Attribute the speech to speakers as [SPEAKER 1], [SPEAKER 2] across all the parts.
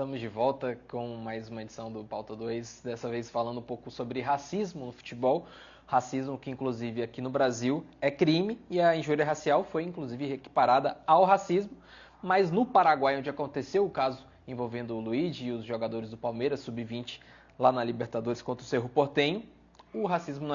[SPEAKER 1] Estamos de volta com mais uma edição do Pauta 2, dessa vez falando um pouco sobre racismo no futebol. Racismo que, inclusive, aqui no Brasil é crime e a injúria racial foi, inclusive, equiparada ao racismo. Mas no Paraguai, onde aconteceu o caso envolvendo o Luigi e os jogadores do Palmeiras, sub-20, lá na Libertadores contra o Cerro Porteño, o racismo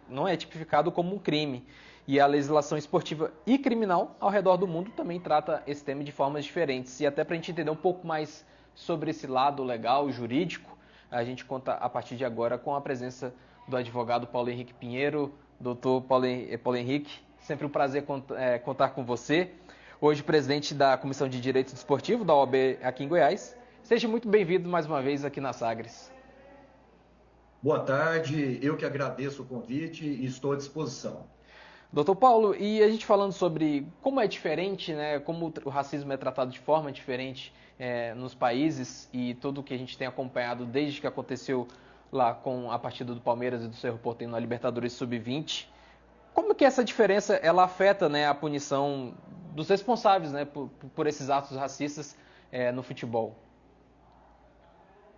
[SPEAKER 1] não é tipificado como um crime. E a legislação esportiva e criminal ao redor do mundo também trata esse tema de formas diferentes. E até para a gente entender um pouco mais sobre esse lado legal, jurídico, a gente conta a partir de agora com a presença do advogado Paulo Henrique Pinheiro. Doutor Paulo Henrique, sempre um prazer contar com você. Hoje, presidente da Comissão de Direito Desportivo da OAB aqui em Goiás. Seja muito bem-vindo mais uma vez aqui na Sagres.
[SPEAKER 2] Boa tarde, eu que agradeço o convite e estou à disposição.
[SPEAKER 1] Doutor Paulo, e a gente falando sobre como é diferente, né, como o racismo é tratado de forma diferente nos países e tudo o que a gente tem acompanhado desde que aconteceu lá com a partida do Palmeiras e do Cerro Porteño na Libertadores Sub-20, como que essa diferença ela afeta, né, a punição dos responsáveis, né, por esses atos racistas no futebol?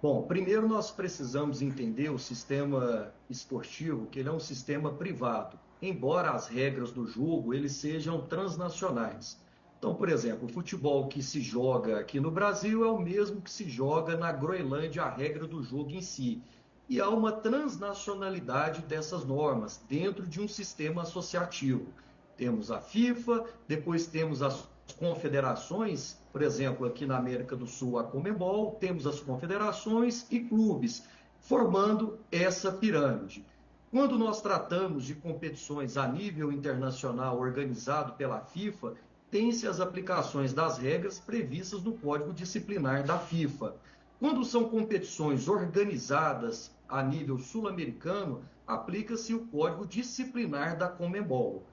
[SPEAKER 2] Bom, primeiro nós precisamos entender o sistema esportivo, que ele é um sistema privado, embora as regras do jogo eles sejam transnacionais. Então, por exemplo, o futebol que se joga aqui no Brasil é o mesmo que se joga na Groenlândia, a regra do jogo em si. E há uma transnacionalidade dessas normas dentro de um sistema associativo. Temos a FIFA, depois temos as confederações, por exemplo, aqui na América do Sul, a Conmebol, temos as confederações e clubes, formando essa pirâmide. Quando nós tratamos de competições a nível internacional organizado pela FIFA, tem-se as aplicações das regras previstas no Código Disciplinar da FIFA. Quando são competições organizadas a nível sul-americano, aplica-se o Código Disciplinar da Conmebol.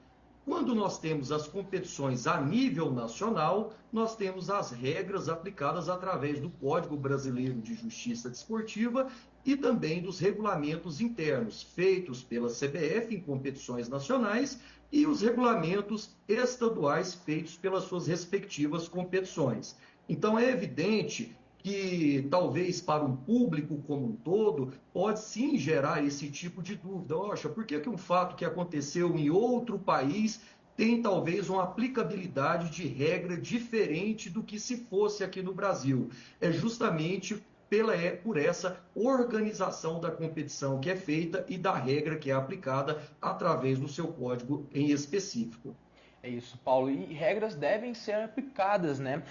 [SPEAKER 2] Quando nós temos as competições a nível nacional, nós temos as regras aplicadas através do Código Brasileiro de Justiça Desportiva e também dos regulamentos internos feitos pela CBF em competições nacionais e os regulamentos estaduais feitos pelas suas respectivas competições. Então é evidente que talvez para um público como um todo pode sim gerar esse tipo de dúvida. Oxa, por que um fato que aconteceu em outro país tem talvez uma aplicabilidade de regra diferente do que se fosse aqui no Brasil? É justamente por essa organização da competição que é feita e da regra que é aplicada através do seu código em específico.
[SPEAKER 3] É isso, Paulo. E regras devem ser aplicadas, né?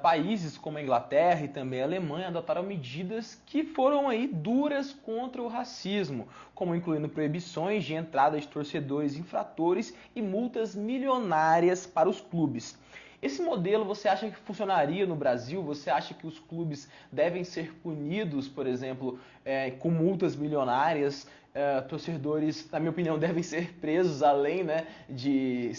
[SPEAKER 3] Países como a Inglaterra e também a Alemanha adotaram medidas que foram aí duras contra o racismo, como incluindo proibições de entrada de torcedores infratores e multas milionárias para os clubes. Esse modelo você acha que funcionaria no Brasil? Você acha que os clubes devem ser punidos, por exemplo, com multas milionárias? Torcedores, na minha opinião, devem ser presos, além, né, de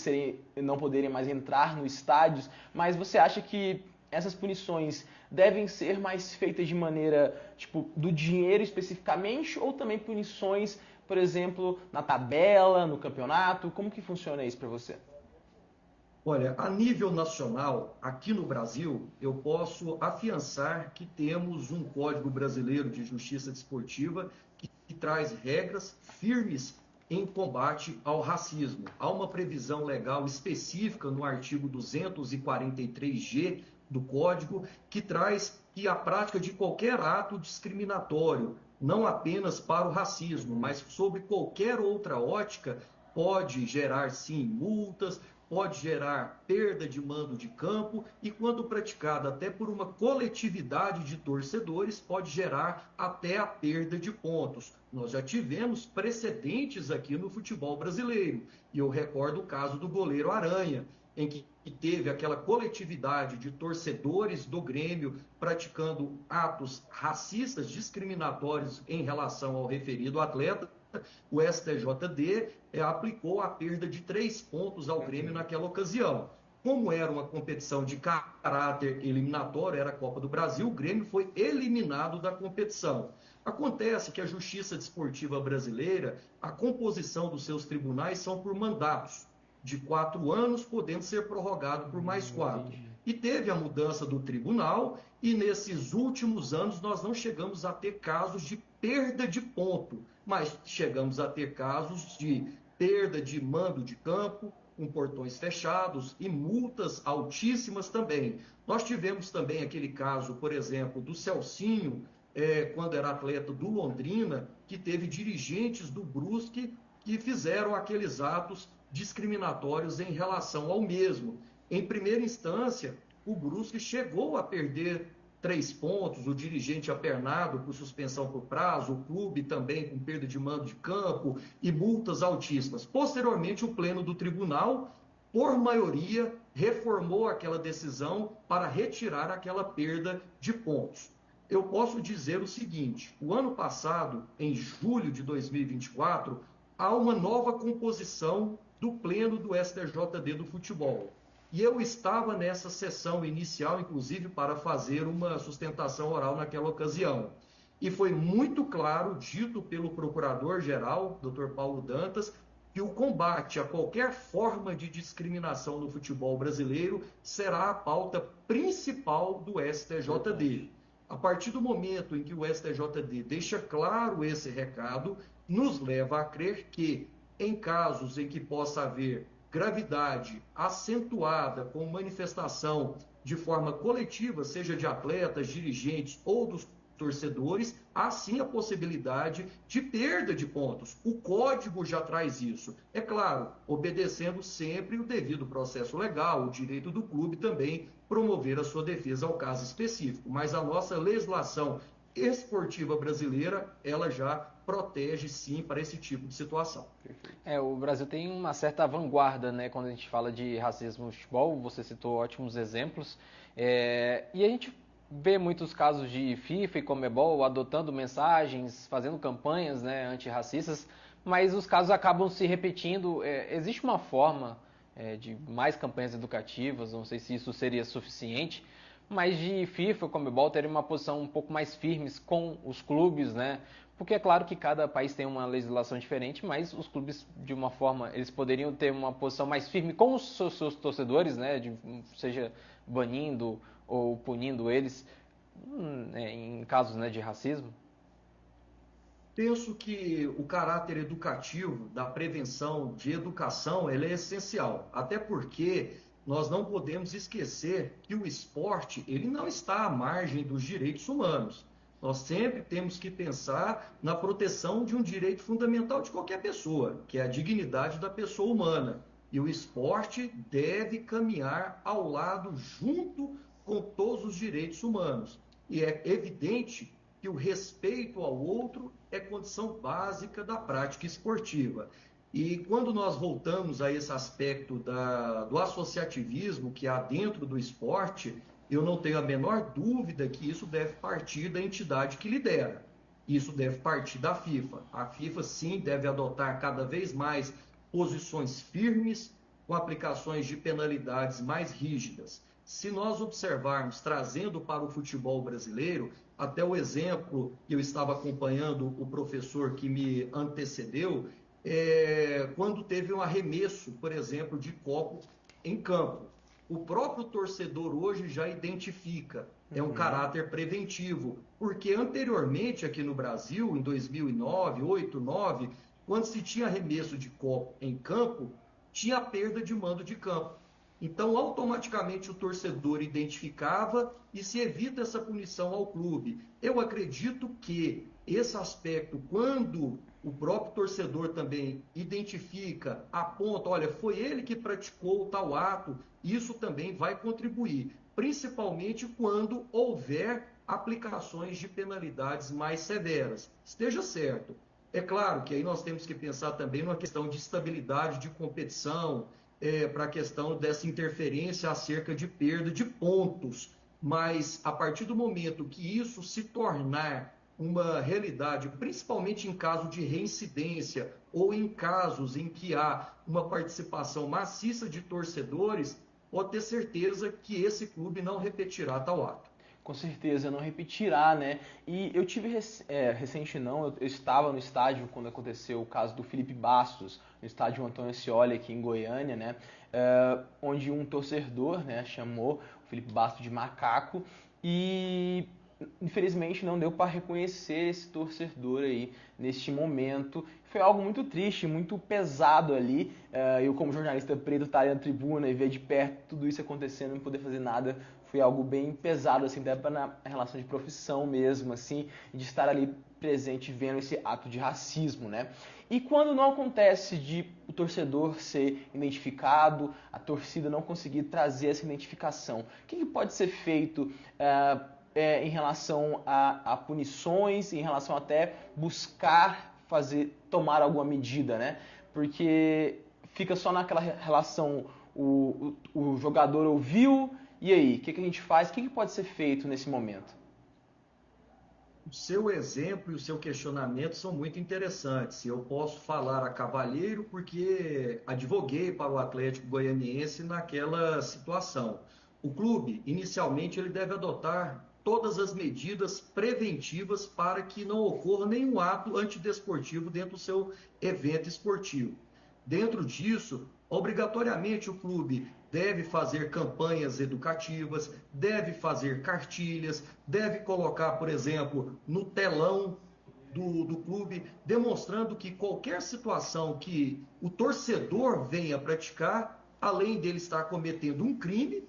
[SPEAKER 3] não poderem mais entrar nos estádios. Mas você acha que essas punições devem ser mais feitas de maneira, tipo, do dinheiro especificamente, ou também punições, por exemplo, na tabela, no campeonato? Como que funciona isso para você?
[SPEAKER 2] Olha, a nível nacional, aqui no Brasil, eu posso afiançar que temos um Código Brasileiro de Justiça Desportiva que traz regras firmes em combate ao racismo. Há uma previsão legal específica no artigo 243G do Código que traz que a prática de qualquer ato discriminatório, não apenas para o racismo, mas sobre qualquer outra ótica, pode gerar sim multas, pode gerar perda de mando de campo e, quando praticada até por uma coletividade de torcedores, pode gerar até a perda de pontos. Nós já tivemos precedentes aqui no futebol brasileiro, e eu recordo o caso do goleiro Aranha, em que teve aquela coletividade de torcedores do Grêmio praticando atos racistas, discriminatórios em relação ao referido atleta. O STJD aplicou a perda de 3 pontos ao Grêmio naquela ocasião. Como era uma competição de caráter eliminatório, era a Copa do Brasil, o Grêmio foi eliminado da competição. Acontece que a Justiça Desportiva Brasileira, a composição dos seus tribunais são por mandatos de 4 anos, podendo ser prorrogado por mais 4. E teve a mudança do tribunal, e nesses últimos anos nós não chegamos a ter casos de perda de ponto, mas chegamos a ter casos de perda de mando de campo, com portões fechados e multas altíssimas também. Nós tivemos também aquele caso, por exemplo, do Celcinho, quando era atleta do Londrina, que teve dirigentes do Brusque que fizeram aqueles atos discriminatórios em relação ao mesmo. Em primeira instância, o Brusque chegou a perder 3 pontos, o dirigente apernado por suspensão por prazo, o clube também com perda de mando de campo e multas altíssimas. Posteriormente, o pleno do tribunal, por maioria, reformou aquela decisão para retirar aquela perda de pontos. Eu posso dizer o seguinte, o ano passado, em julho de 2024, há uma nova composição do pleno do STJD do futebol. E eu estava nessa sessão inicial, inclusive, para fazer uma sustentação oral naquela ocasião. E foi muito claro, dito pelo Procurador-Geral, Dr. Paulo Dantas, que o combate a qualquer forma de discriminação no futebol brasileiro será a pauta principal do STJD. A partir do momento em que o STJD deixa claro esse recado, nos leva a crer que, em casos em que possa haver gravidade acentuada com manifestação de forma coletiva, seja de atletas, dirigentes ou dos torcedores, há sim a possibilidade de perda de pontos. O código já traz isso. É claro, obedecendo sempre o devido processo legal, o direito do clube também promover a sua defesa ao caso específico. Mas a nossa legislação esportiva brasileira, ela já protege sim para esse tipo de situação.
[SPEAKER 1] O Brasil tem uma certa vanguarda, né, quando a gente fala de racismo no futebol, você citou ótimos exemplos, e a gente vê muitos casos de FIFA e Conmebol adotando mensagens, fazendo campanhas, né, antirracistas, mas os casos acabam se repetindo. Existe uma forma de mais campanhas educativas, não sei se isso seria suficiente, mas de FIFA e Conmebol terem uma posição um pouco mais firmes com os clubes, né? Porque é claro que cada país tem uma legislação diferente, mas os clubes, de uma forma, eles poderiam ter uma posição mais firme com os seus torcedores, né? Seja banindo ou punindo eles em casos, né, de racismo.
[SPEAKER 2] Penso que o caráter educativo da prevenção de educação ele é essencial, até porque nós não podemos esquecer que o esporte ele não está à margem dos direitos humanos. Nós sempre temos que pensar na proteção de um direito fundamental de qualquer pessoa, que é a dignidade da pessoa humana. E o esporte deve caminhar ao lado, junto com todos os direitos humanos. E é evidente que o respeito ao outro é condição básica da prática esportiva. E quando nós voltamos a esse aspecto do associativismo que há dentro do esporte, eu não tenho a menor dúvida que isso deve partir da entidade que lidera. Isso deve partir da FIFA. A FIFA, sim, deve adotar cada vez mais posições firmes, com aplicações de penalidades mais rígidas. Se nós observarmos, trazendo para o futebol brasileiro, até o exemplo que eu estava acompanhando o professor que me antecedeu, quando teve um arremesso, por exemplo, de copo em campo. O próprio torcedor hoje já identifica, é um caráter preventivo, porque anteriormente aqui no Brasil, em 2009, 8, 9, quando se tinha arremesso de copo em campo, tinha perda de mando de campo. Então, automaticamente o torcedor identificava e se evita essa punição ao clube. Eu acredito que esse aspecto, quando o próprio torcedor também identifica, aponta, olha, foi ele que praticou tal ato, isso também vai contribuir, principalmente quando houver aplicações de penalidades mais severas. Esteja certo. É claro que aí nós temos que pensar também numa questão de estabilidade de competição, para a questão dessa interferência acerca de perda de pontos. Mas a partir do momento que isso se tornar uma realidade, principalmente em caso de reincidência ou em casos em que há uma participação maciça de torcedores, pode ter certeza que esse clube não repetirá tal ato.
[SPEAKER 3] Com certeza, não repetirá, né? E eu tive recente não, eu estava no estádio quando aconteceu o caso do Felipe Bastos, no estádio Antônio Ascioli aqui em Goiânia, né? Onde um torcedor, né, chamou Felipe Bastos de macaco, e infelizmente não deu para reconhecer esse torcedor aí neste momento. Foi algo muito triste, muito pesado ali. Eu, como jornalista preto, estar ali na tribuna e ver de perto tudo isso acontecendo, não poder fazer nada, foi algo bem pesado, assim, até na relação de profissão mesmo, assim, de estar ali presente vendo esse ato de racismo, né? E quando não acontece de o torcedor ser identificado, a torcida não conseguir trazer essa identificação, o que pode ser feito em relação a punições, em relação até buscar tomar alguma medida, né? Porque fica só naquela relação, o jogador ouviu, e aí? O que a gente faz? O que pode ser feito nesse momento?
[SPEAKER 2] O seu exemplo e o seu questionamento são muito interessantes. Eu posso falar a cavalheiro porque advoguei para o Atlético Goianiense naquela situação. O clube, inicialmente, ele deve adotar todas as medidas preventivas para que não ocorra nenhum ato antidesportivo dentro do seu evento esportivo. Dentro disso, obrigatoriamente o clube deve fazer campanhas educativas, deve fazer cartilhas, deve colocar, por exemplo, no telão do clube, demonstrando que qualquer situação que o torcedor venha praticar, além dele estar cometendo um crime,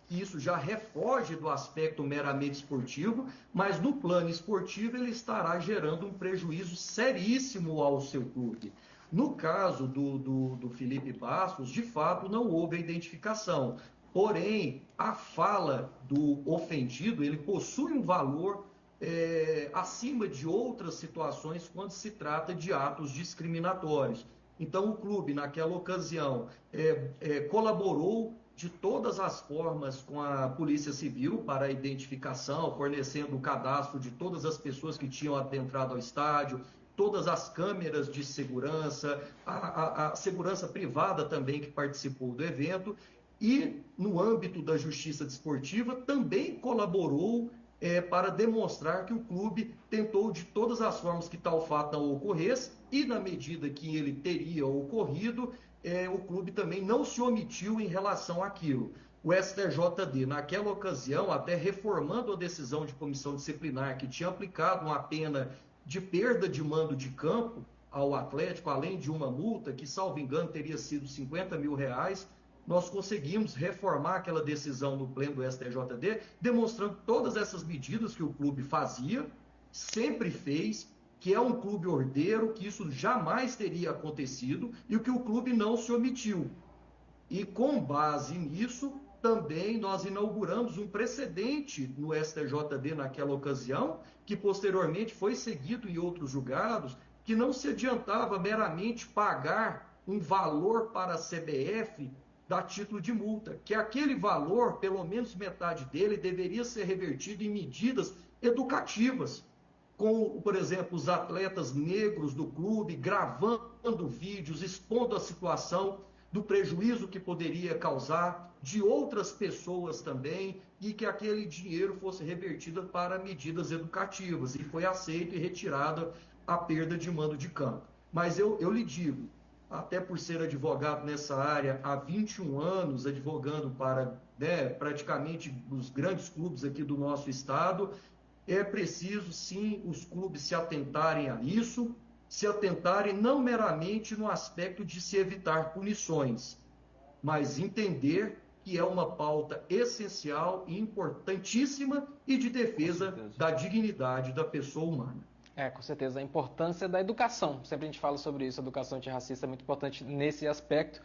[SPEAKER 2] que isso já refoge do aspecto meramente esportivo, mas no plano esportivo ele estará gerando um prejuízo seríssimo ao seu clube. No caso do Felipe Bastos, de fato não houve a identificação, porém a fala do ofendido ele possui um valor acima de outras situações quando se trata de atos discriminatórios. Então o clube naquela ocasião colaborou de todas as formas com a Polícia Civil para a identificação, fornecendo o cadastro de todas as pessoas que tinham adentrado ao estádio, todas as câmeras de segurança, a segurança privada também que participou do evento, e no âmbito da Justiça Desportiva também colaborou para demonstrar que o clube tentou de todas as formas que tal fato não ocorresse, e na medida que ele teria ocorrido, o clube também não se omitiu em relação àquilo. O STJD, naquela ocasião, até reformando a decisão de comissão disciplinar, que tinha aplicado uma pena de perda de mando de campo ao Atlético, além de uma multa, que, salvo engano, teria sido R$50 mil, nós conseguimos reformar aquela decisão no pleno do STJD, demonstrando todas essas medidas que o clube fazia, sempre fez, que é um clube ordeiro, que isso jamais teria acontecido e que o clube não se omitiu. E com base nisso, também nós inauguramos um precedente no STJD naquela ocasião, que posteriormente foi seguido em outros julgados, que não se adiantava meramente pagar um valor para a CBF a título de multa, que aquele valor, pelo menos metade dele, deveria ser revertido em medidas educativas, com, por exemplo, os atletas negros do clube gravando vídeos, expondo a situação do prejuízo que poderia causar, de outras pessoas também, e que aquele dinheiro fosse revertido para medidas educativas, e foi aceito e retirada a perda de mando de campo. Mas eu lhe digo, até por ser advogado nessa área há 21 anos, advogando para praticamente os grandes clubes aqui do nosso estado, é preciso sim os clubes se atentarem a isso, se atentarem não meramente no aspecto de se evitar punições, mas entender que é uma pauta essencial e importantíssima e de defesa da dignidade da pessoa humana.
[SPEAKER 1] Com certeza. A importância da educação. Sempre a gente fala sobre isso. A educação antirracista é muito importante nesse aspecto.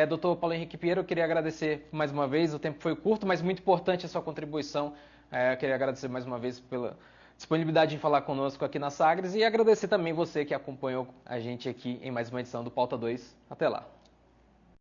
[SPEAKER 1] Doutor Paulo Henrique Pinheiro, eu queria agradecer mais uma vez. O tempo foi curto, mas muito importante a sua contribuição. Eu queria agradecer mais uma vez pela disponibilidade em falar conosco aqui na Sagres e agradecer também você que acompanhou a gente aqui em mais uma edição do Pauta 2. Até lá.